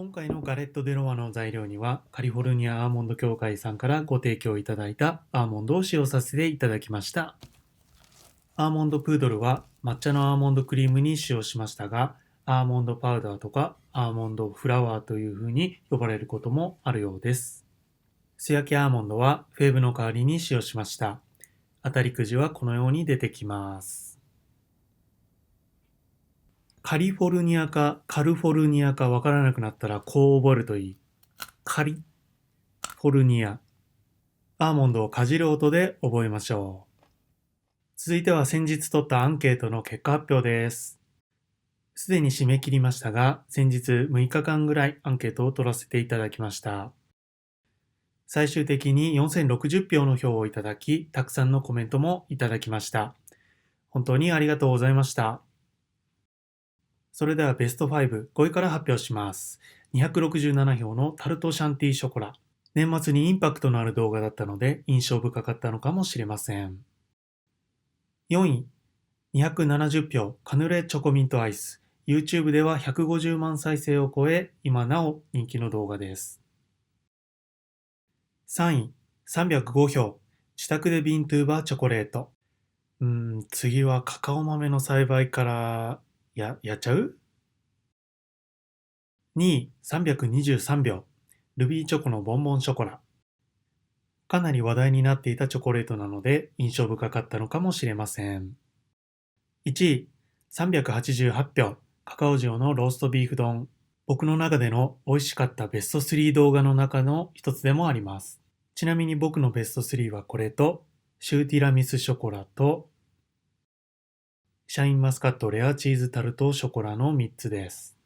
今回のガレット・デ・ロワの材料にはカリフォルニアアーモンド協会さんからご提供いただいたアーモンドを使用させていただきました。アーモンドプードルは抹茶のアーモンドクリームに使用しましたが、アーモンドパウダーとかアーモンドフラワーという風に呼ばれることもあるようです。素焼きアーモンドはフェーブの代わりに使用しました。当たりくじはこのように出てきます。カリフォルニアかカルフォルニアかわからなくなったらこう覚えるといい。カリフォルニア。アーモンドをかじる音で覚えましょう。続いては先日取ったアンケートの結果発表です。すでに締め切りましたが、先日6日間ぐらいアンケートを取らせていただきました。最終的に4060票の票をいただき、たくさんのコメントもいただきました。本当にありがとうございました。それではベスト5、5位から発表します。267票のタルトシャンティショコラ。年末にインパクトのある動画だったので印象深かったのかもしれません。4位、270票、カヌレチョコミントアイス。YouTube では150万再生を超え、今なお人気の動画です。3位、305票、自宅でビントゥーバーチョコレート。次はカカオ豆の栽培からやっちゃう？ 2 位、323票、ルビーチョコのボンボンショコラ。かなり話題になっていたチョコレートなので印象深かったのかもしれません。1位、388票、カカオ塩のローストビーフ丼。僕の中での美味しかったベスト3動画の中の一つでもあります。ちなみに僕のベスト3はこれと、シューティラミスショコラと、シャインマスカットレアチーズタルトショコラの3つです。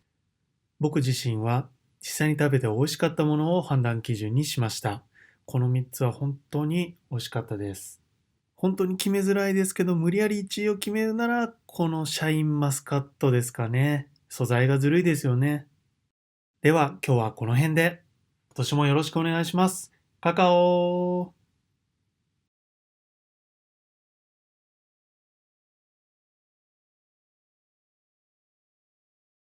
僕自身は実際に食べて美味しかったものを判断基準にしました。この3つは本当に美味しかったです。本当に決めづらいですけど、無理やり1位を決めるなら、このシャインマスカットですかね。素材がずるいですよね。では、今日はこの辺で。今年もよろしくお願いします。カカオ